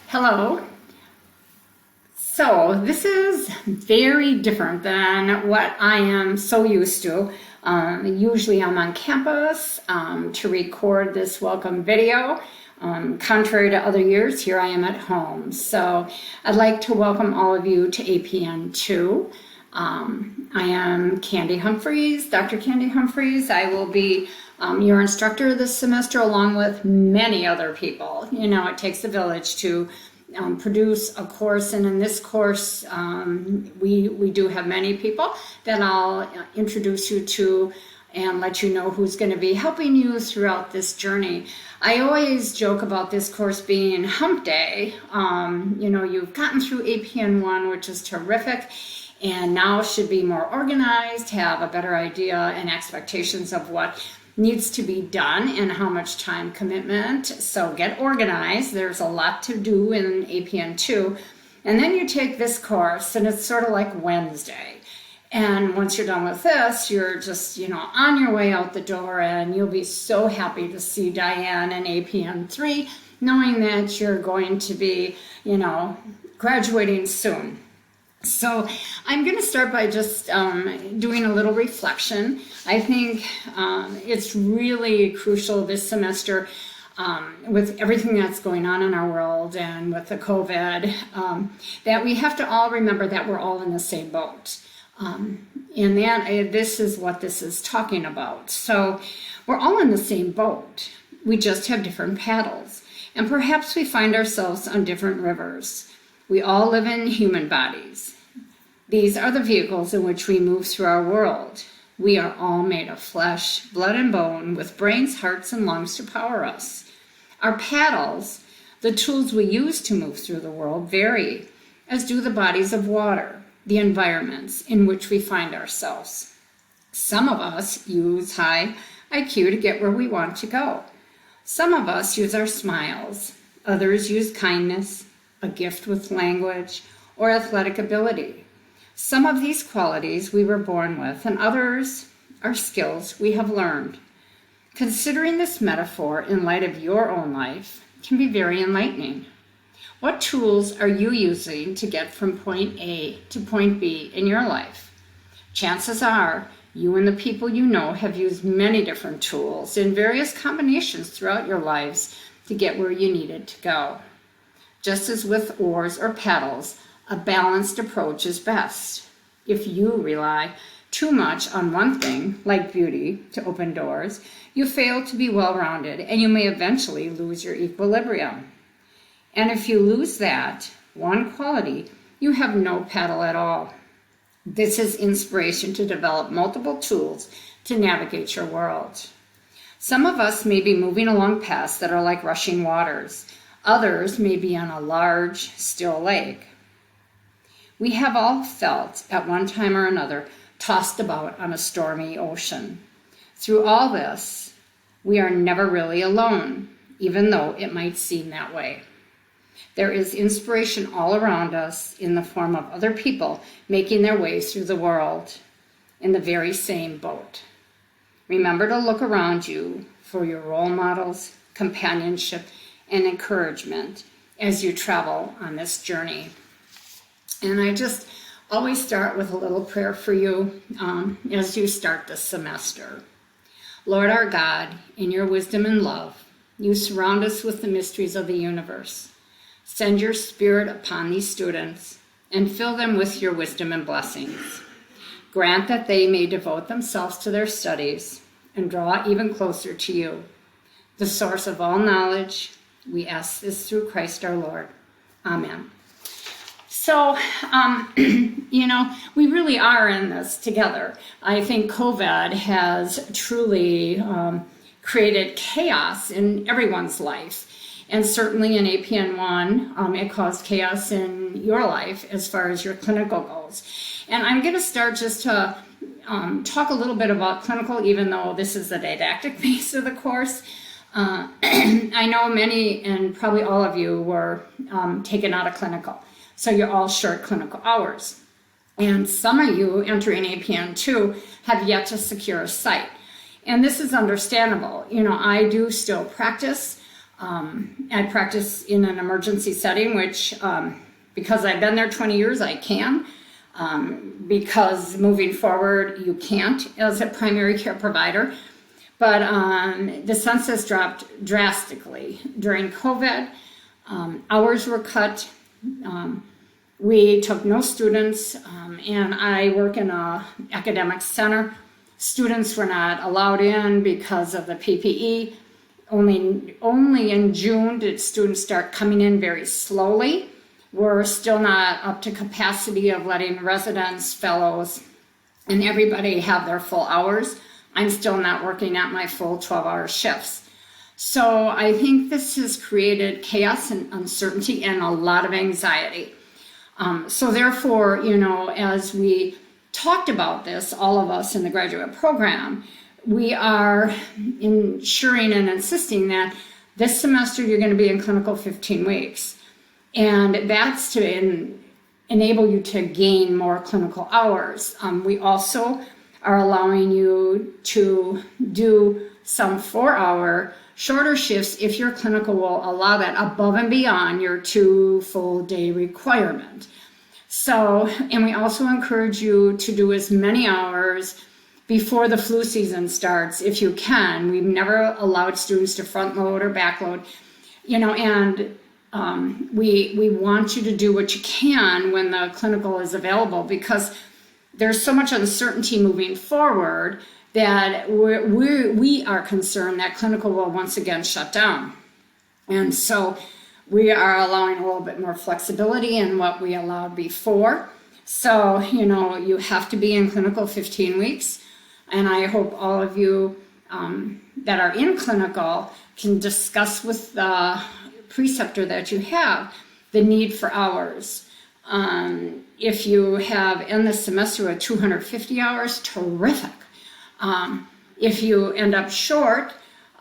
Hello. So this is very different than what I am so used to. Usually I'm on campus to record this welcome video. Contrary to other years, here I am at home. So I'd like to welcome all of you to APN 2. I am Candy Humphreys, Dr. Candy Humphreys. I will be your instructor this semester along with many other people. You know, it takes a village to produce a course, and in this course we do have many people that I'll introduce you to and let you know who's going to be helping you throughout this journey. I always joke about this course being hump day. You know, you've gotten through APN 1, which is terrific, and now should be more organized, have a better idea and expectations of what needs to be done and how much time commitment. So get organized. There's a lot to do in APN 2. And then you take this course and it's sort of like Wednesday. And once you're done with this, you're just, on your way out the door, and you'll be so happy to see Diane in APN 3, knowing that you're going to be, graduating soon. So I'm going to start by just doing a little reflection. I think it's really crucial this semester with everything that's going on in our world and with the COVID, that we have to all remember that we're all in the same boat. And that this is what this is talking about. So we're all in the same boat. We just have different paddles. And perhaps we find ourselves on different rivers. We all live in human bodies. These are the vehicles in which we move through our world. We are all made of flesh, blood, and bone, with brains, hearts, and lungs to power us. Our paddles, the tools we use to move through the world, vary, as do the bodies of water, the environments in which we find ourselves. Some of us use high IQ to get where we want to go. Some of us use our smiles. Others use kindness, a gift with language, or athletic ability. Some of these qualities we were born with, and others are skills we have learned. Considering this metaphor in light of your own life can be very enlightening. What tools are you using to get from point A to point B in your life? Chances are you and the people you know have used many different tools in various combinations throughout your lives to get where you needed to go. Just as with oars or paddles, a balanced approach is best. If you rely too much on one thing, like beauty, to open doors, you fail to be well-rounded, and you may eventually lose your equilibrium. And if you lose that one quality, you have no paddle at all. This is inspiration to develop multiple tools to navigate your world. Some of us may be moving along paths that are like rushing waters. Others may be on a large, still lake. We have all felt, at one time or another, tossed about on a stormy ocean. Through all this, we are never really alone, even though it might seem that way. There is inspiration all around us in the form of other people making their way through the world in the very same boat. Remember to look around you for your role models, companionship, and encouragement as you travel on this journey. And I just always start with a little prayer for you as you start this semester. Lord our God, in your wisdom and love, you surround us with the mysteries of the universe. Send your Spirit upon these students and fill them with your wisdom and blessings. Grant that they may devote themselves to their studies and draw even closer to you, the source of all knowledge. We ask this through Christ our Lord. Amen. So, we really are in this together. I think COVID has truly created chaos in everyone's life. And certainly in APN 1, it caused chaos in your life as far as your clinical goals. And I'm going to start just to talk a little bit about clinical, even though this is the didactic base of the course. I know many, and probably all of you, were taken out of clinical. So you're all short clinical hours. And some of you entering APN 2 have yet to secure a site. And this is understandable. I do still practice. I practice in an emergency setting, which because I've been there 20 years, I can. Because moving forward, you can't as a primary care provider. But the census dropped drastically during COVID. Hours were cut. We took no students, and I work in an academic center. Students were not allowed in because of the PPE. Only in June did students start coming in very slowly. We're still not up to capacity of letting residents, fellows, and everybody have their full hours. I'm still not working at my full 12-hour shifts. So I think this has created chaos and uncertainty and a lot of anxiety. So therefore, as we talked about this, all of us in the graduate program, we are ensuring and insisting that this semester you're going to be in clinical 15 weeks. And that's to enable you to gain more clinical hours. We also are allowing you to do some 4-hour shorter shifts if your clinical will allow that above and beyond your 2 full day requirement. So, and we also encourage you to do as many hours before the flu season starts if you can. We've never allowed students to front load or back load, and we want you to do what you can when the clinical is available, because there's so much uncertainty moving forward that we are concerned that clinical will once again shut down. And so we are allowing a little bit more flexibility in what we allowed before. So, you have to be in clinical 15 weeks. And I hope all of you that are in clinical can discuss with the preceptor that you have the need for hours. If you have in the semester with 250 hours, terrific. If you end up short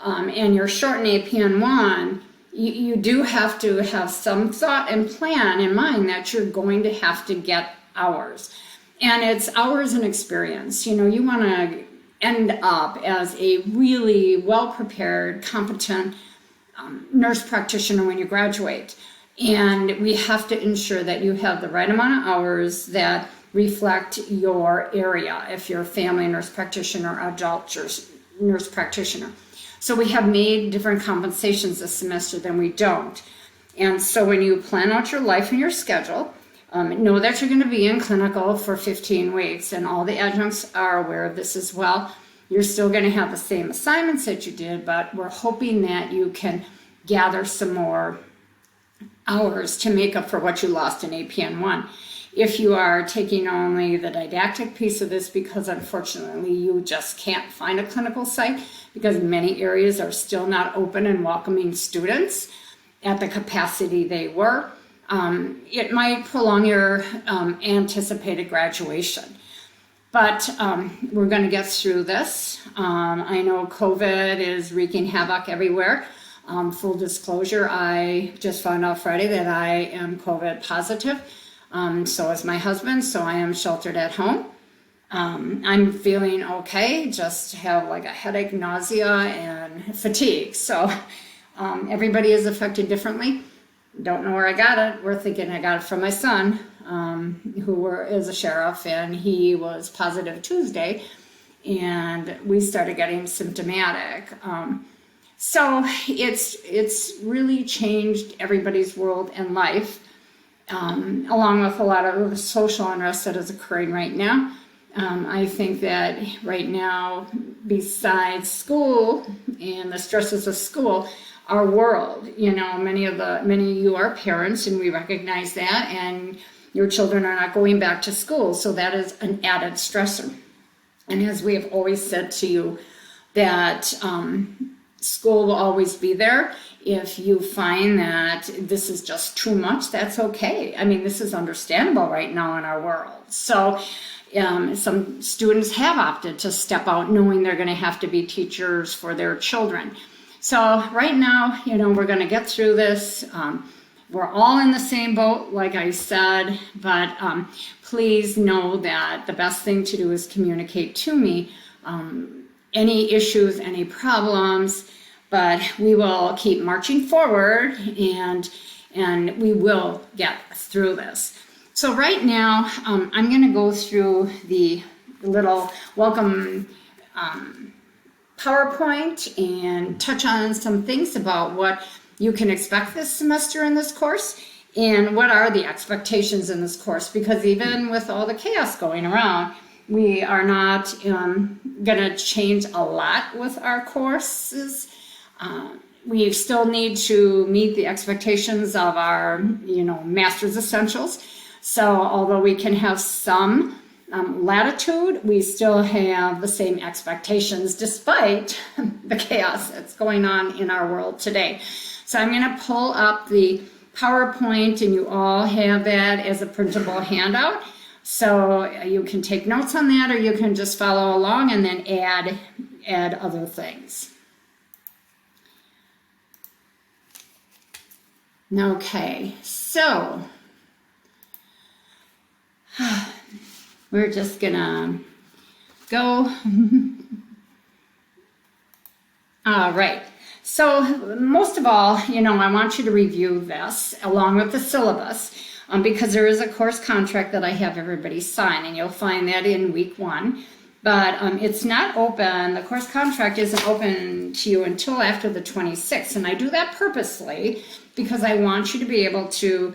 and you're short in APN 1, you do have to have some thought and plan in mind that you're going to have to get hours. And it's hours and experience. You want to end up as a really well-prepared, competent nurse practitioner when you graduate. And we have to ensure that you have the right amount of hours that reflect your area, if you're a family nurse practitioner or adult nurse practitioner. So we have made different compensations this semester than we don't. And so when you plan out your life and your schedule, know that you're going to be in clinical for 15 weeks, and all the adjuncts are aware of this as well. You're still going to have the same assignments that you did, but we're hoping that you can gather some more hours to make up for what you lost in APN 1. If you are taking only the didactic piece of this, because unfortunately you just can't find a clinical site because many areas are still not open and welcoming students at the capacity they were, it might prolong your anticipated graduation. But we're going to get through this. I know COVID is wreaking havoc everywhere. Full disclosure, I just found out Friday that I am COVID positive. So is my husband, so I am sheltered at home. I'm feeling okay, just have like a headache, nausea, and fatigue. So everybody is affected differently. Don't know where I got it. We're thinking I got it from my son, who is a sheriff, and he was positive Tuesday, and we started getting symptomatic. So it's really changed everybody's world and life, along with a lot of social unrest that is occurring right now. I think that right now, besides school and the stresses of school, our world, many of you are parents, and we recognize that, and your children are not going back to school, so that is an added stressor. And as we have always said to you, that school will always be there. If you find that this is just too much, that's okay. I mean, this is understandable right now in our world. So some students have opted to step out knowing they're going to have to be teachers for their children. So right now, we're going to get through this. We're all in the same boat, like I said, but please know that the best thing to do is communicate to me any issues, any problems. but we will keep marching forward, and we will get through this. So right now, I'm going to go through the little welcome PowerPoint and touch on some things about what you can expect this semester in this course and what are the expectations in this course, because even with all the chaos going around, we are not going to change a lot with our courses. We still need to meet the expectations of our, master's essentials. So although we can have some latitude, we still have the same expectations despite the chaos that's going on in our world today. So I'm going to pull up the PowerPoint, and you all have that as a printable handout. So you can take notes on that, or you can just follow along and then add other things. Okay, so we're just gonna go. All right. So most of all, I want you to review this along with the syllabus, because there is a course contract that I have everybody sign, and you'll find that in week 1. But it's not open, the course contract isn't open to you until after the 26th. And I do that purposely because I want you to be able to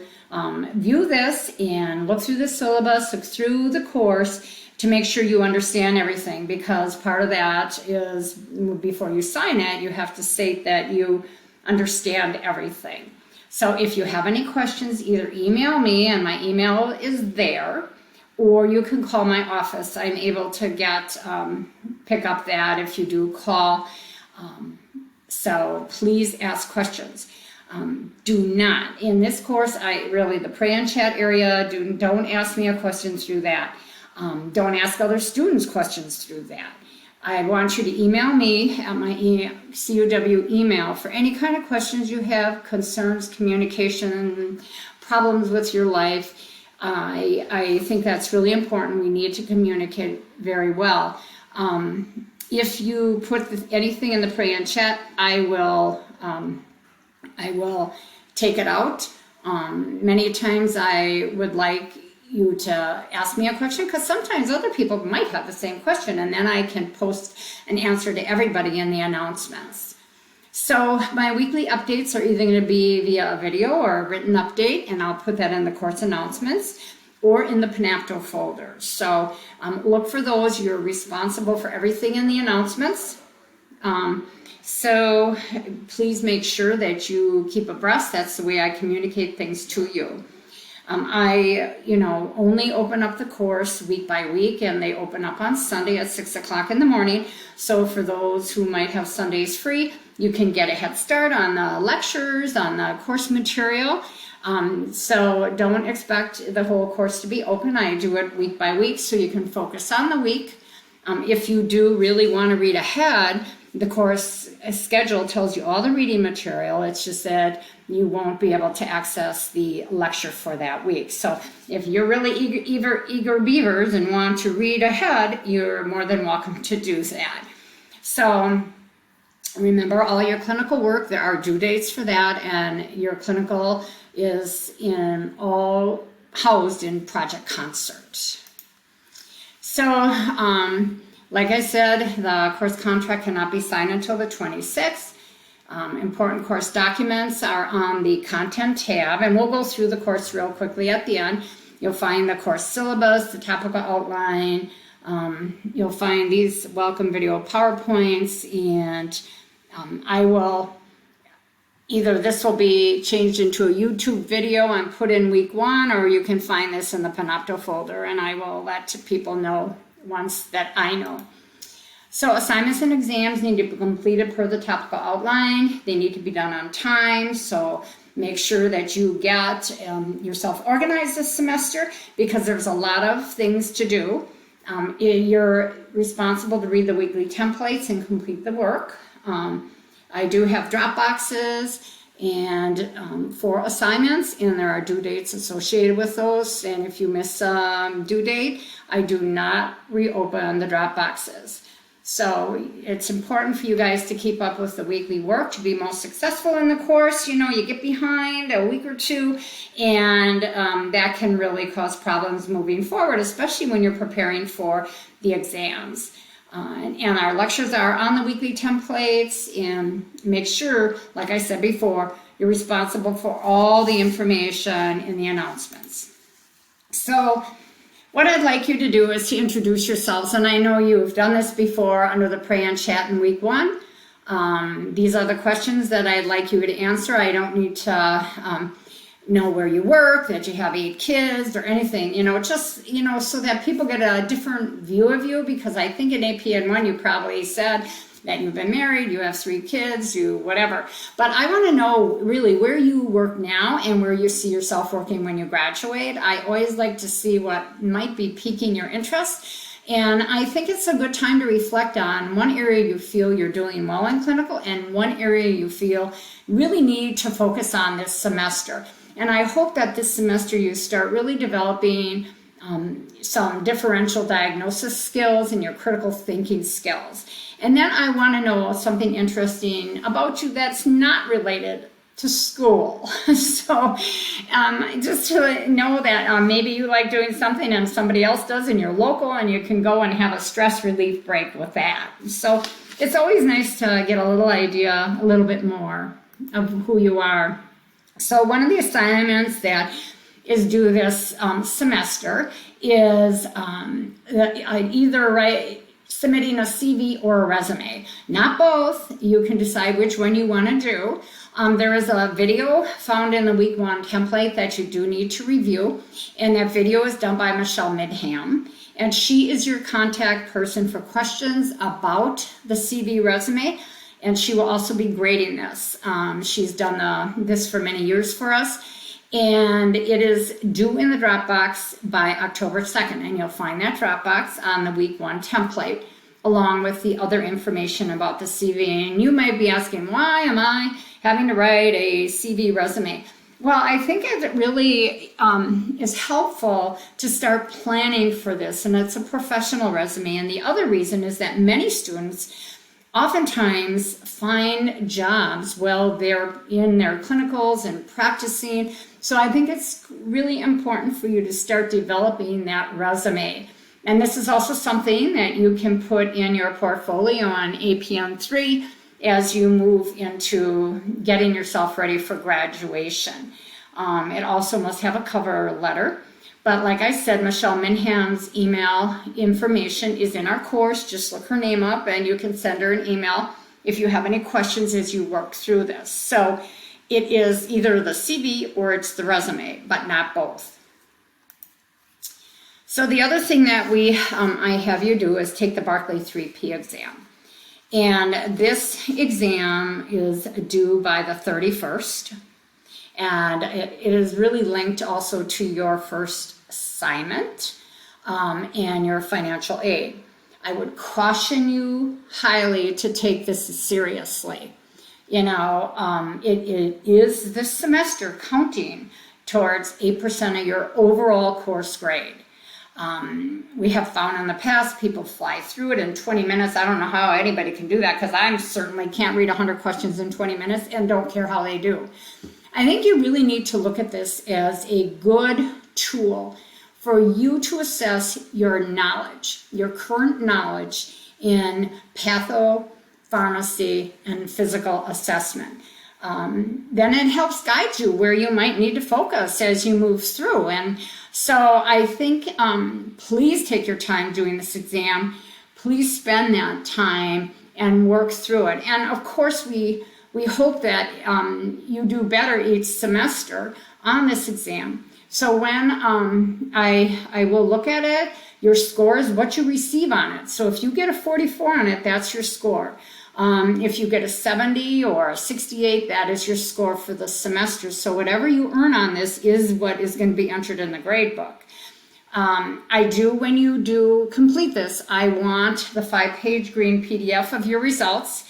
view this and look through the syllabus, look through the course to make sure you understand everything, because part of that is before you sign it, you have to state that you understand everything. So if you have any questions, either email me, and my email is there, or you can call my office. I'm able to pick up that if you do call. So please ask questions. Do not, in this course, the pray and chat area, don't ask me a question through that. Don't ask other students questions through that. I want you to email me at my CUW email for any kind of questions you have, concerns, communication, problems with your life. I think that's really important. We need to communicate very well. If you put anything in the pray and chat, I will take it out. Many times I would like you to ask me a question, because sometimes other people might have the same question, and then I can post an answer to everybody in the announcements. So my weekly updates are either going to be via a video or a written update, and I'll put that in the course announcements or in the Panapto folder. So look for those. You're responsible for everything in the announcements. So please make sure that you keep abreast. That's the way I communicate things to you. I only open up the course week by week, and they open up on Sunday at 6 o'clock in the morning. So for those who might have Sundays free, you can get a head start on the lectures, on the course material. So don't expect the whole course to be open. I do it week by week so you can focus on the week. If you do really want to read ahead, the course schedule tells you all the reading material. It's just that you won't be able to access the lecture for that week. So if you're really eager beavers and want to read ahead, you're more than welcome to do that. So remember all your clinical work. There are due dates for that, and your clinical is all housed in Project Concert. So, like I said, the course contract cannot be signed until the 26th. Important course documents are on the content tab, and we'll go through the course real quickly at the end. You'll find the course syllabus, the topical outline. You'll find these welcome video PowerPoints, and I will either this will be changed into a YouTube video and put in week 1, or you can find this in the Panapto folder, and I will let people know once that I know. So assignments and exams need to be completed per the topical outline. They need to be done on time, so make sure that you get yourself organized this semester, because there's a lot of things to do. You're responsible to read the weekly templates and complete the work. I do have drop boxes and for assignments, and there are due dates associated with those. And if you miss due date, I do not reopen the drop boxes. So it's important for you guys to keep up with the weekly work to be most successful in the course. You know, you get behind a week or two, and that can really cause problems moving forward, especially when you're preparing for the exams. And our lectures are on the weekly templates, and make sure, like I said before, you're responsible for all the information in the announcements. So what I'd like you to do is to introduce yourselves, and I know you've done this before under the Pray and Chat in week 1. These are the questions that I'd like you to answer. I don't need to know where you work, that you have 8 kids or anything, just, so that people get a different view of you, because I think in APN 1 you probably said that you've been married, you have 3 kids, you whatever. But I want to know really where you work now and where you see yourself working when you graduate. I always like to see what might be piquing your interest. And I think it's a good time to reflect on one area you feel you're doing well in clinical and one area you feel really need to focus on this semester. And I hope that this semester you start really developing some differential diagnosis skills and your critical thinking skills. And then I want to know something interesting about you that's not related to school. So just to know that maybe you like doing something and somebody else does and you're local, and you can go and have a stress relief break with that. So it's always nice to get a little idea, a little bit more of who you are. So one of the assignments that is due this semester is either submitting a CV or a resume. Not both. You can decide which one you want to do. There is a video found in the week 1 template that you do need to review, and that video is done by Michelle Midham, and she is your contact person for questions about the CV resume, and she will also be grading this. She's done this for many years for us, and it is due in the Dropbox by October 2nd, and you'll find that Dropbox on the week 1 template along with the other information about the CV. And you might be asking, why am I having to write a CV resume? Well, I think it really is helpful to start planning for this, and it's a professional resume. And the other reason is that many students oftentimes find jobs while they're in their clinicals and practicing. So I think it's really important for you to start developing that resume. And this is also something that you can put in your portfolio on APN 3 as you move into getting yourself ready for graduation. It also must have a cover letter. But like I said, Michelle Minham's email information is in our course. Just look her name up and you can send her an email if you have any questions as you work through this. So it is either the CV or it's the resume, but not both. So the other thing that I have you do is take the Barclay 3P exam. And this exam is due by the 31st. And it is really linked also to your first assignment and your financial aid. I would caution you highly to take this seriously. It is this semester counting towards 8% of your overall course grade. We have found in the past people fly through it in 20 minutes. I don't know how anybody can do that, because I certainly can't read 100 questions in 20 minutes and don't care how they do. I think you really need to look at this as a good tool for you to assess your knowledge, your current knowledge in pathopharmacy and physical assessment. Then it helps guide you where you might need to focus as you move through. And so I think please take your time doing this exam. Please spend that time and work through it. And of course, we hope that you do better each semester on this exam. So when I will look at it, your score is what you receive on it. So if you get a 44 on it, that's your score. If you get a 70 or a 68, that is your score for the semester. So whatever you earn on this is what is going to be entered in the grade book. When you do complete this, I want the 5-page green PDF of your results,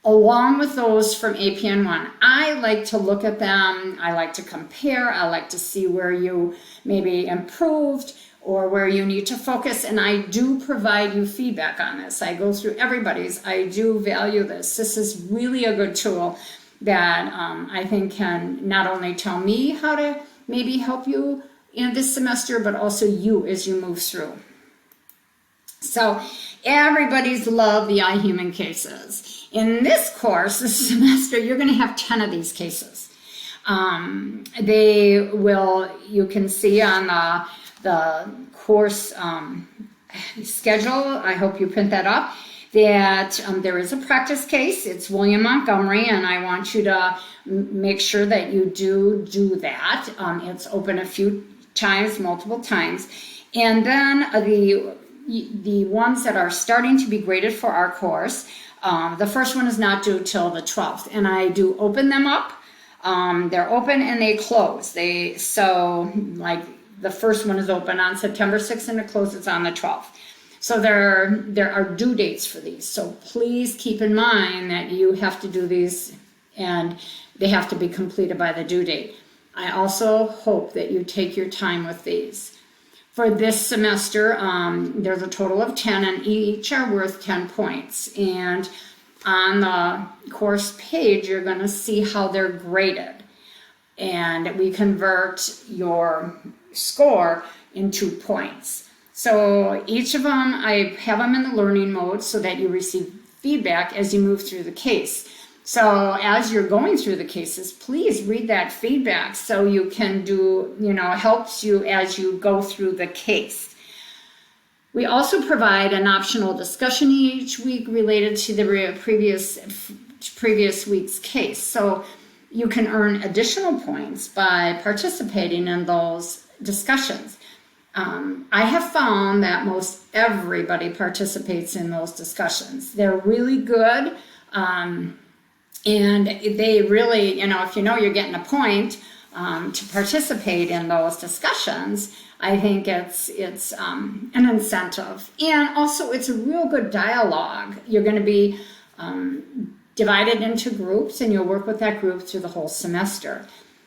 along with those from APN 1. I like to look at them. I like to compare. I like to see where you maybe improved or where you need to focus. And I do provide you feedback on this. I go through everybody's. I do value this. This is really a good tool that I think can not only tell me how to maybe help you in this semester, but also you as you move through. So everybody's loved the iHuman cases. In this course, this semester, you're going to have 10 of these cases. They will, you can see on the course schedule, I hope you print that up, that there is a practice case. It's William Montgomery, and I want you to make sure that you do that. It's open a few times, multiple times. And then the ones that are starting to be graded for our course, the first one is not due till the 12th, and I do open them up. They're open and they close. So like the first one is open on September 6th and it closes on the 12th. So there are due dates for these. So please keep in mind that you have to do these and they have to be completed by the due date. I also hope that you take your time with these. For this semester, there's a total of 10 and each are worth 10 points. And on the course page, you're going to see how they're graded. And we convert your score into points. So each of them, I have them in the learning mode so that you receive feedback as you move through the case. So as you're going through the cases, please read that feedback so you can helps you as you go through the case. We also provide an optional discussion each week related to the previous week's case. So you can earn additional points by participating in those discussions. I have found that most everybody participates in those discussions. They're really good. And they really, if you're getting a point to participate in those discussions, I think it's an incentive. And also it's a real good dialogue. You're going to be divided into groups and you'll work with that group through the whole semester.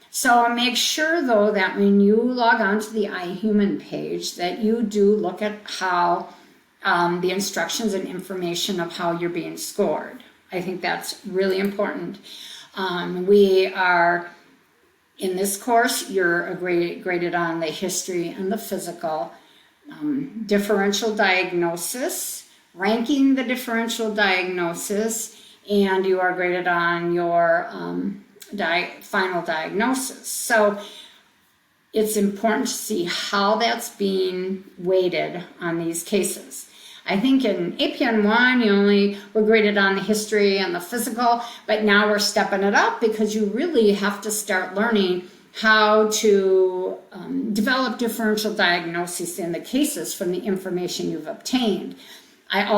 So make sure though that when you log on to the iHuman page that you do look at how the instructions and information of how you're being scored. I think that's really important. We are, in this course, you're graded on the history and the physical, differential diagnosis, ranking the differential diagnosis, and you are graded on your final diagnosis. So it's important to see how that's being weighted on these cases. I think in APN 1, you only were graded on the history and the physical, but now we're stepping it up because you really have to start learning how to develop differential diagnoses in the cases from the information you've obtained. There's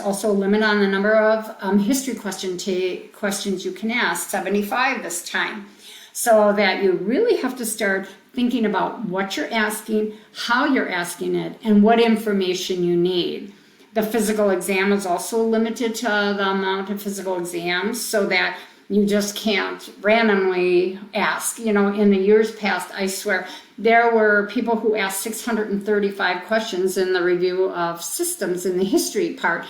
also a limit on the number of history questions you can ask, 75 this time, so that you really have to start thinking about what you're asking, how you're asking it, and what information you need. The physical exam is also limited to the amount of physical exams so that you just can't randomly ask. In the years past, I swear, there were people who asked 635 questions in the review of systems in the history part.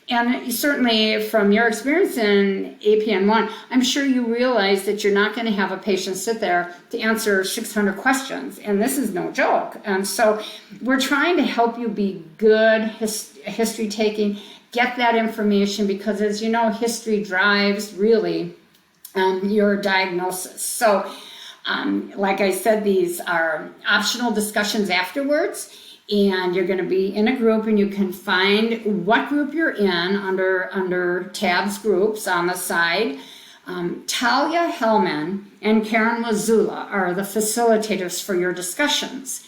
And certainly from your experience in APN 1, I'm sure you realize that you're not going to have a patient sit there to answer 600 questions. And this is no joke. And so we're trying to help you be good history taking, get that information, because as you know, history drives really your diagnosis. So like I said, these are optional discussions afterwards. And you're going to be in a group, and you can find what group you're in under tabs groups on the side. Talia Hellman and Karen Lazula are the facilitators for your discussions.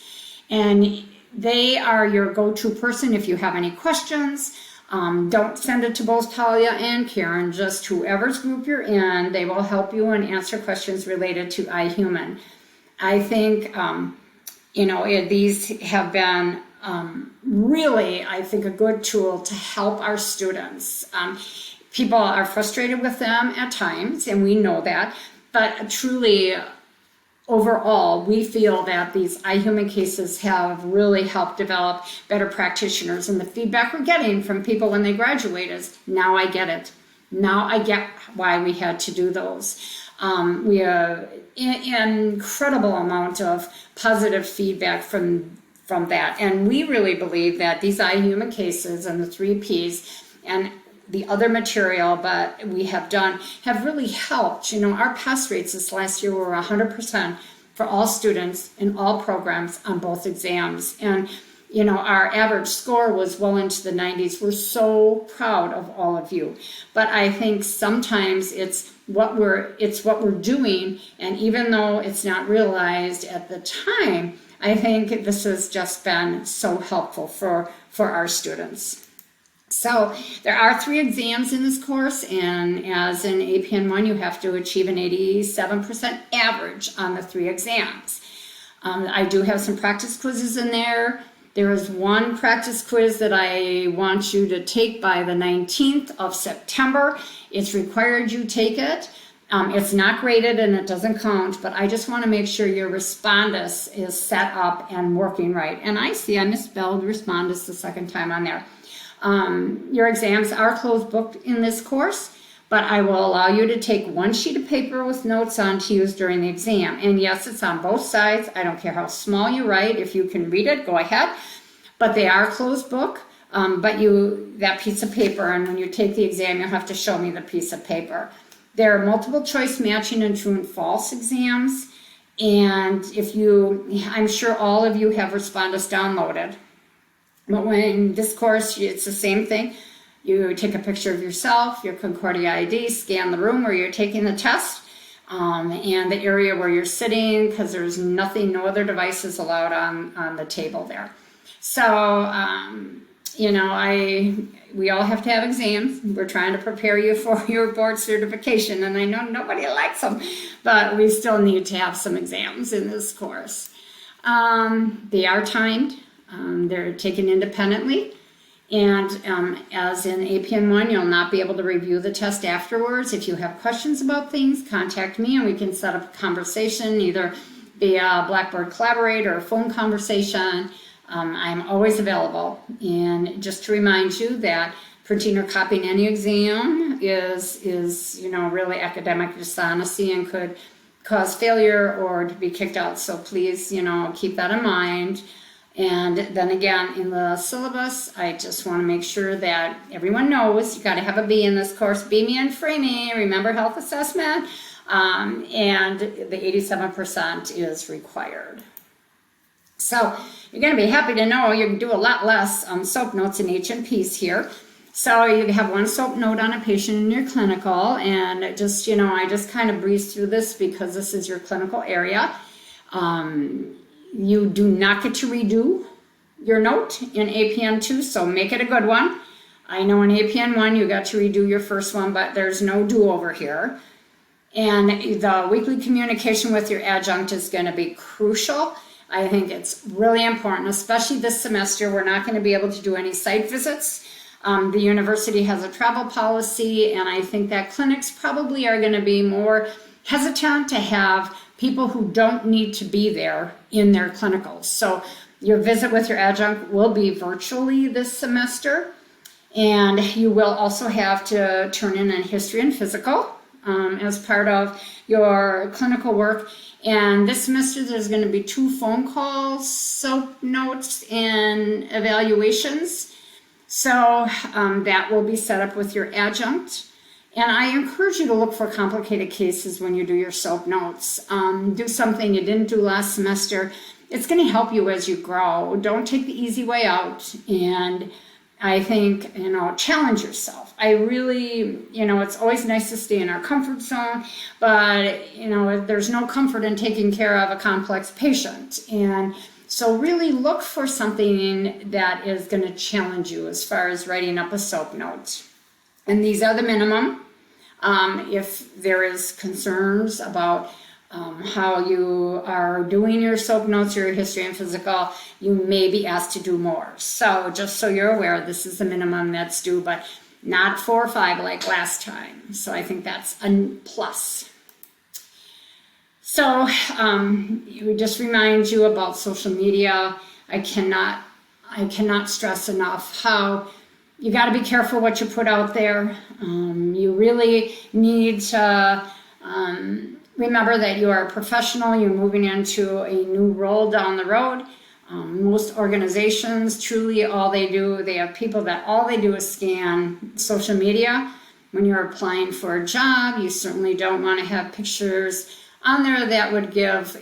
And they are your go-to person if you have any questions. Don't send it to both Talia and Karen, just whoever's group you're in. They will help you and answer questions related to iHuman. I think these have been really, I think, a good tool to help our students. People are frustrated with them at times, and we know that, but truly, overall, we feel that these iHuman cases have really helped develop better practitioners, and the feedback we're getting from people when they graduate is, now I get it. Now I get why we had to do those. We have an incredible amount of positive feedback from that, and we really believe that these iHuman cases and the 3Ps and the other material but we have done have really helped. Our pass rates this last year were 100% for all students in all programs on both exams, and our average score was well into the 90s. We're so proud of all of you, but I think sometimes it's what we're doing, and even though it's not realized at the time, I think this has just been so helpful for our students. So there are 3 exams in this course, and as in APN 1, you have to achieve an 87% average on the 3 exams. I do have some practice quizzes in there. There is one practice quiz that I want you to take by the 19th of September. It's required you take it. It's not graded and it doesn't count, but I just want to make sure your respondus is set up and working right. And I see I misspelled respondus the second time on there. Your exams are closed booked in this course, but I will allow you to take 1 sheet of paper with notes on to use during the exam. And yes, it's on both sides. I don't care how small you write. If you can read it, go ahead. But they are closed book. But that piece of paper, and when you take the exam, you'll have to show me the piece of paper. There are multiple choice matching and true and false exams. And I'm sure all of you have respondus downloaded. But when this course, it's the same thing. You take a picture of yourself, your Concordia ID, scan the room where you're taking the test, and the area where you're sitting, because there's no other devices allowed on the table there. So, we all have to have exams. We're trying to prepare you for your board certification, and I know nobody likes them, but we still need to have some exams in this course. They are timed. They're taken independently, and as in APN 1, you'll not be able to review the test afterwards. If you have questions about things, contact me and we can set up a conversation either via Blackboard Collaborate or a phone conversation. I'm always available. And just to remind you that printing or copying any exam is really academic dishonesty and could cause failure or to be kicked out. So please, keep that in mind. And then again, in the syllabus, I just want to make sure that everyone knows you got to have a B in this course. B me and free me. Remember health assessment. And the 87% is required. So you're going to be happy to know you can do a lot less SOAP notes and H&Ps here. So you have 1 SOAP note on a patient in your clinical, and I just kind of breeze through this because this is your clinical area. You do not get to redo your note in APN 2, so make it a good one. I know in APN 1 you got to redo your first one, but there's no do-over here. And the weekly communication with your adjunct is going to be crucial. I think it's really important, especially this semester. We're not going to be able to do any site visits. The university has a travel policy, and I think that clinics probably are going to be more hesitant to have people who don't need to be there in their clinicals. So your visit with your adjunct will be virtually this semester, and you will also have to turn in a history and physical as part of your clinical work. And this semester there's going to be 2 phone calls, SOAP notes, and evaluations. So that will be set up with your adjunct. And I encourage you to look for complicated cases when you do your SOAP notes. Do something you didn't do last semester. It's going to help you as you grow. Don't take the easy way out. And I think, challenge yourself. I really, it's always nice to stay in our comfort zone, but, there's no comfort in taking care of a complex patient. And so really look for something that is going to challenge you as far as writing up a SOAP note. And these are the minimum. If there is concerns about how you are doing your SOAP notes, your history and physical, you may be asked to do more. So just so you're aware, this is the minimum that's due, but not 4 or 5 like last time. So I think that's a plus. So we just remind you about social media. I cannot stress enough how you got to be careful what you put out there. You really need to remember that you are a professional. You're moving into a new role down the road. Most organizations, truly they have people that all they do is scan social media. When you're applying for a job, you certainly don't want to have pictures on there that would give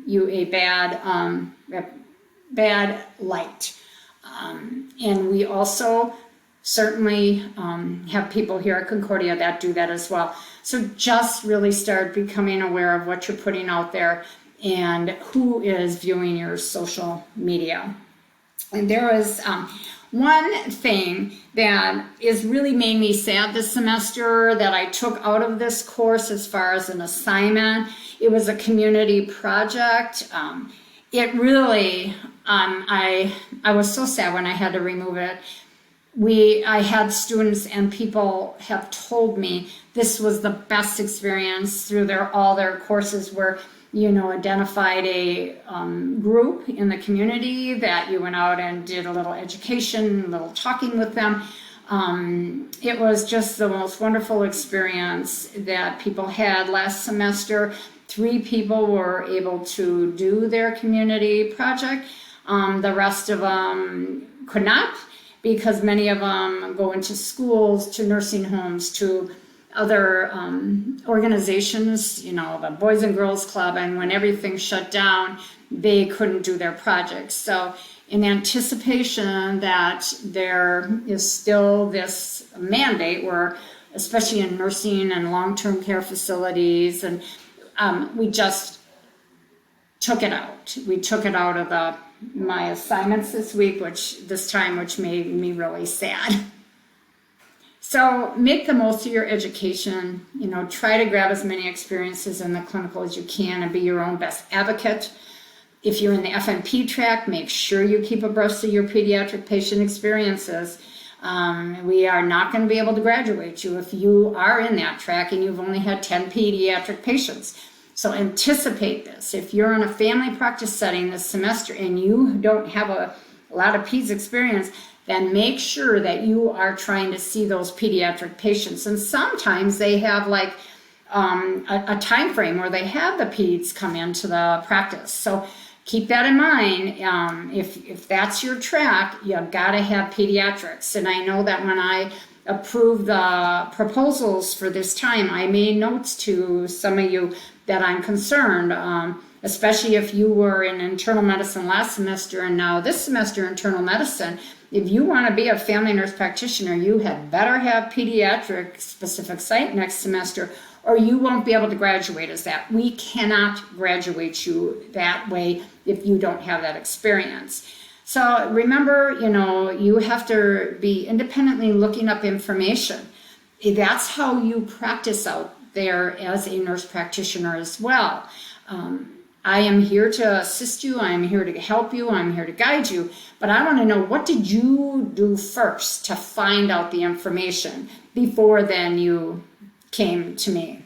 you a bad light. And we also certainly have people here at Concordia that do that as well. So just really start becoming aware of what you're putting out there and who is viewing your social media. And there was one thing that is really made me sad this semester that I took out of this course as far as an assignment. It was a community project. It really, I was so sad when I had to remove it. I had students and people have told me this was the best experience through all their courses where identified a group in the community that you went out and did a little education, a little talking with them. It was just the most wonderful experience that people had last semester. 3 people were able to do their community project. The rest of them could not, because many of them go into schools, to nursing homes, to other organizations, the Boys and Girls Club, and when everything shut down, they couldn't do their projects. So in anticipation that there is still this mandate where, especially in nursing and long-term care facilities, and we just took it out. We took it out of my assignments this week, which made me really sad. So make the most of your education. Try to grab as many experiences in the clinical as you can and be your own best advocate. If you're in the FNP track, make sure you keep abreast of your pediatric patient experiences. We are not going to be able to graduate you if you are in that track and you've only had 10 pediatric patients. So anticipate this. If you're in a family practice setting this semester and you don't have a lot of peds experience, then make sure that you are trying to see those pediatric patients. And sometimes they have a time frame where they have the peds come into the practice. So keep that in mind. If that's your track, you've got to have pediatrics. And I know that when I approved the proposals for this time, I made notes to some of you that I'm concerned, especially if you were in internal medicine last semester and now this semester internal medicine. If you want to be a family nurse practitioner, you had better have pediatric specific site next semester, or you won't be able to graduate as that. We cannot graduate you that way if you don't have that experience. So remember, you have to be independently looking up information. That's how you practice out there as a nurse practitioner as well. I am here to assist you. I am here to help you. I'm here to guide you. But I want to know, what did you do first to find out the information before then you came to me?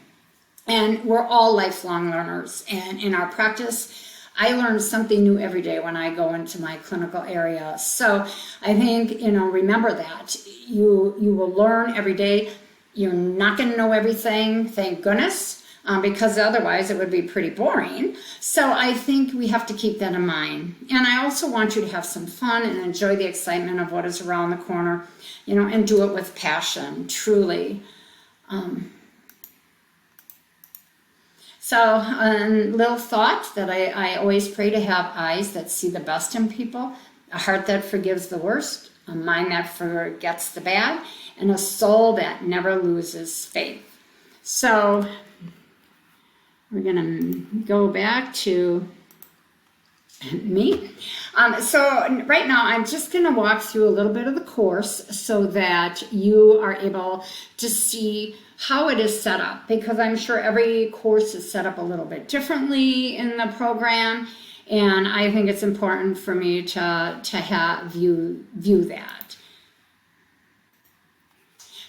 And we're all lifelong learners. And in our practice, I learn something new every day when I go into my clinical area. So I think, remember that. You will learn every day. You're not going to know everything, thank goodness. Because otherwise it would be pretty boring. So I think we have to keep that in mind. And I also want you to have some fun and enjoy the excitement of what is around the corner, and do it with passion, truly. So a little thought that I always pray to have eyes that see the best in people, a heart that forgives the worst, a mind that forgets the bad, and a soul that never loses faith. So we're going to go back to me. So right now I'm just going to walk through a little bit of the course so that you are able to see how it is set up, because I'm sure every course is set up a little bit differently in the program, and I think it's important for me to view that.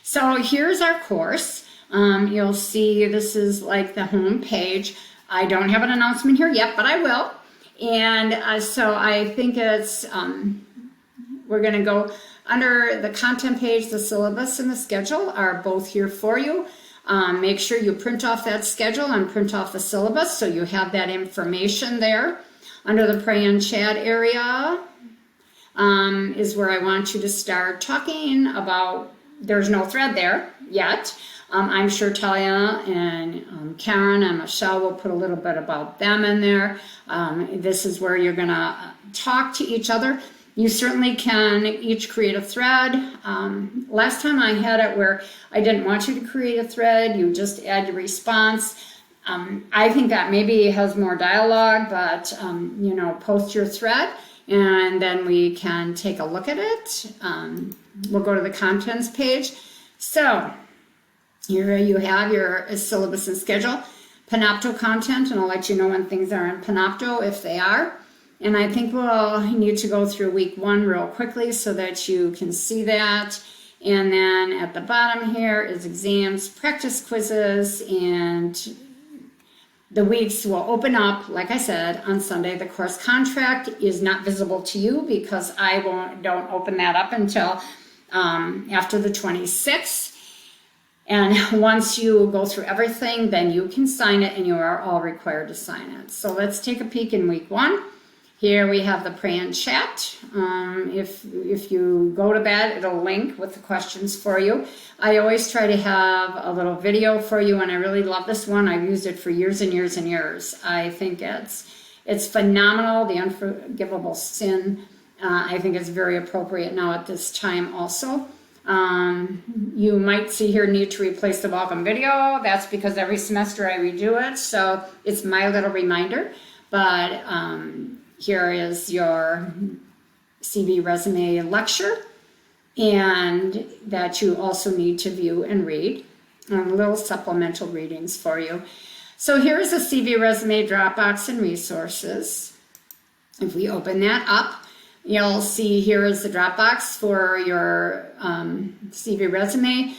So here's our course. You'll see this is like the home page. I don't have an announcement here yet, but I will. And so I think it's, we're going to go under the content page. The syllabus and the schedule are both here for you. Make sure you print off that schedule and print off the syllabus so you have that information there. Under the pray and chat area is where I want you to start talking about, there's no thread there yet. I'm sure Talia and Karen and Michelle will put a little bit about them in there. This is where you're going to talk to each other. You certainly can each create a thread. Last time I had it where I didn't want you to create a thread, you just add your response. I think that maybe has more dialogue, but post your thread and then we can take a look at it. We'll go to the contents page. So here you have your syllabus and schedule, Panopto content, and I'll let you know when things are in Panopto if they are. And I think we'll need to go through week 1 real quickly so that you can see that. And then at the bottom here is exams, practice quizzes, and the weeks will open up, like I said, on Sunday. The course contract is not visible to you because I don't open that up until after the 26th. And once you go through everything, then you can sign it, and you are all required to sign it. So let's take a peek in week 1. Here we have the pray and chat. If you go to that, it'll link with the questions for you. I always try to have a little video for you, and I really love this one. I've used it for years and years and years. I think it's phenomenal. The unforgivable sin, I think is very appropriate now at this time also. You might see here need to replace the welcome video. That's because every semester I redo it, so it's my little reminder. But here is your CV resume lecture, and that you also need to view and read. Little supplemental readings for you. So here is a CV resume Dropbox and resources. If we open that up, you'll see here is the Dropbox for your CV resume.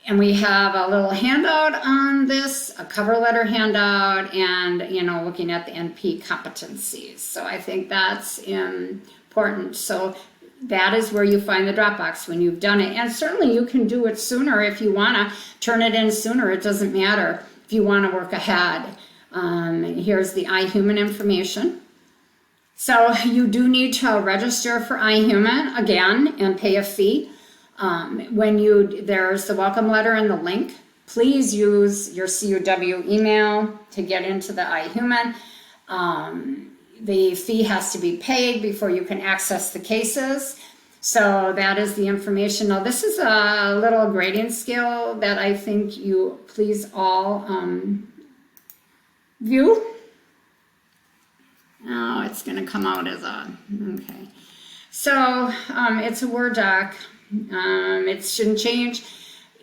And we have a little handout on this, a cover letter handout, and, looking at the NP competencies. So I think that's important. So that is where you find the Dropbox when you've done it. And certainly you can do it sooner if you want to turn it in sooner. It doesn't matter if you want to work ahead. Here's the iHuman information. So you do need to register for iHuman again and pay a fee. There's the welcome letter and the link. Please use your CUW email to get into the iHuman. The fee has to be paid before you can access the cases. So that is the information. Now this is a little grading scale that I think you please all view. Oh, it's going to come out as okay. So it's a Word doc. It shouldn't change.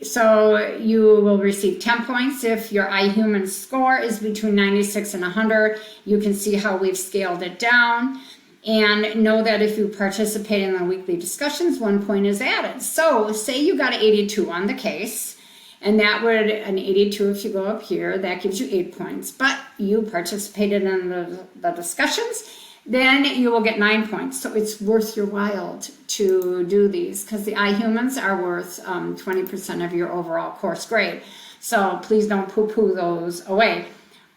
So you will receive 10 points if your iHuman score is between 96 and 100. You can see how we've scaled it down. And know that if you participate in the weekly discussions, 1 point is added. So say you got an 82 on the case, and that would, an 82 if you go up here, that gives you 8 points. But you participated in the discussions, then you will get 9 points. So it's worth your while to do these, because the iHumans are worth 20% of your overall course grade. So please don't poo-poo those away.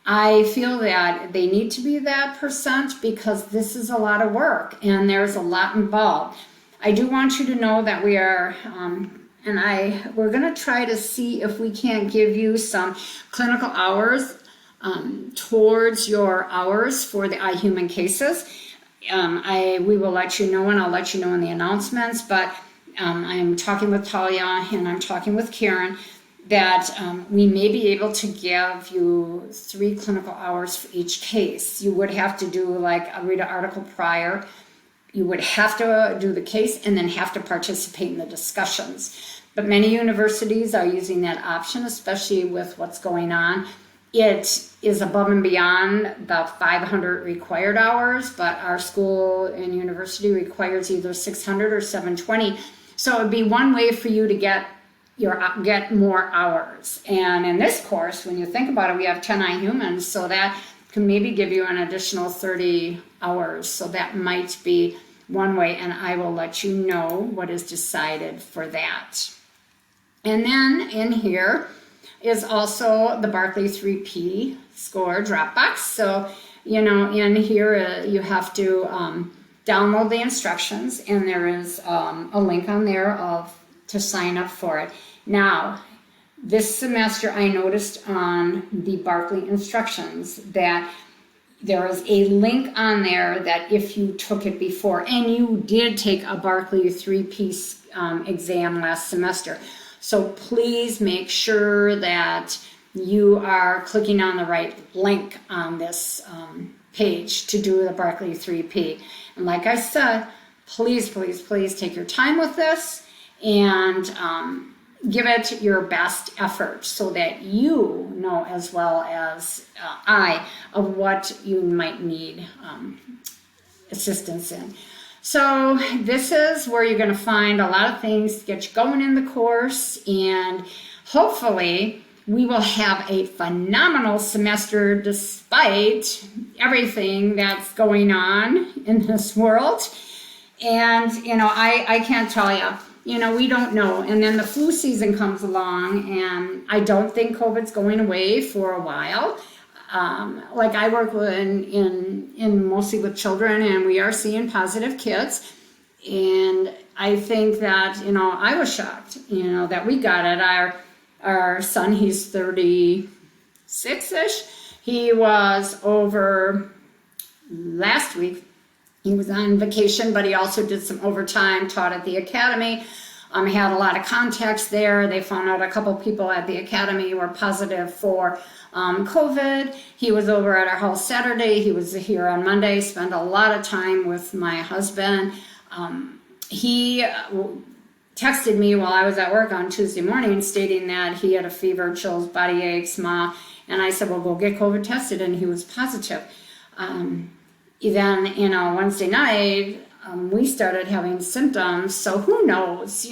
I feel that they need to be that percent because this is a lot of work and there's a lot involved. I do want you to know that we are, we're going to try to see if we can't give you some clinical hours towards your hours for the iHuman cases. We will let you know, and I'll let you know in the announcements, but I'm talking with Talia and I'm talking with Karen that we may be able to give you 3 clinical hours for each case. You would have to do read an article prior. You would have to do the case and then have to participate in the discussions. But many universities are using that option, especially with what's going on. It is above and beyond the 500 required hours, but our school and university requires either 600 or 720. So it would be one way for you to get get more hours. And in this course, when you think about it, we have 10 humans, so that can maybe give you an additional 30 hours. So that might be one way, and I will let you know what is decided for that. And then in here is also the Barkley 3P score Dropbox. So, in here you have to download the instructions, and there is a link on there to sign up for it. Now, this semester I noticed on the Barkley instructions that there is a link on there that if you took it before, and you did take a Barkley 3-piece exam last semester, so please make sure that you are clicking on the right link on this page to do the Barkley 3P. And like I said, please, please, please take your time with this and give it your best effort so that you know as well as I of what you might need assistance in. So this is where you're going to find a lot of things to get you going in the course, and hopefully we will have a phenomenal semester despite everything that's going on in this world. And, I can't tell you, we don't know. And then the flu season comes along, and I don't think COVID's going away for a while. Like I work in mostly with children, and we are seeing positive kids. And I think that, I was shocked, that we got it. Our son, he's 36-ish. He was over last week. He was on vacation, but he also did some overtime, taught at the academy. Had a lot of contacts there. They found out a couple people at the academy were positive for COVID. He was over at our house Saturday. He was here on Monday, spent a lot of time with my husband. He texted me while I was at work on Tuesday morning stating that he had a fever, chills, body aches, and I said, well, go get COVID tested, and he was positive. Then, Wednesday night, we started having symptoms, so who knows,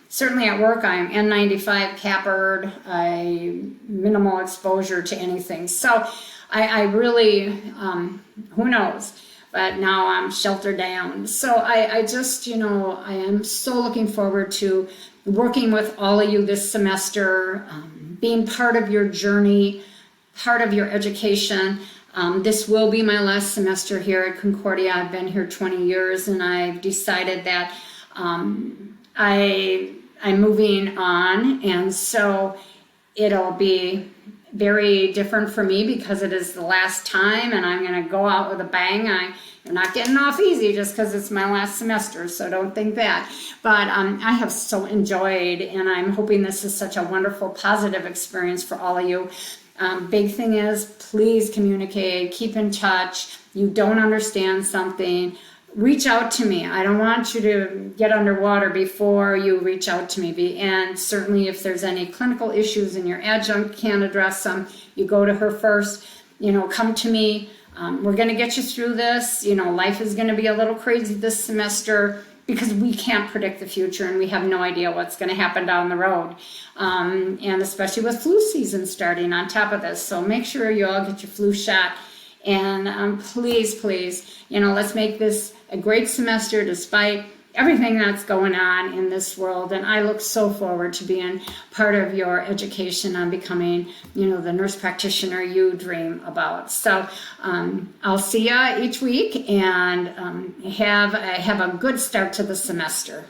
certainly at work I'm N95 cappered, minimal exposure to anything, so I really, who knows, but now I'm sheltered down. So I just, I am so looking forward to working with all of you this semester, being part of your journey, part of your education. This will be my last semester here at Concordia. I've been here 20 years, and I've decided that I'm moving on, and so it'll be very different for me because it is the last time, and I'm going to go out with a bang. I'm not getting off easy just because it's my last semester, so don't think that. But I have so enjoyed, and I'm hoping this is such a wonderful, positive experience for all of you. Big thing is, please communicate, keep in touch. You don't understand something, reach out to me. I don't want you to get underwater before you reach out to me. And certainly if there's any clinical issues and your adjunct can't address them, you go to her first. Come to me. We're going to get you through this. Life is going to be a little crazy this semester because we can't predict the future, and we have no idea what's going to happen down the road. And especially with flu season starting on top of this. So make sure you all get your flu shot. And please, please, let's make this a great semester despite everything that's going on in this world. And I look so forward to being part of your education on becoming, the nurse practitioner you dream about. So I'll see you each week, and have a good start to the semester.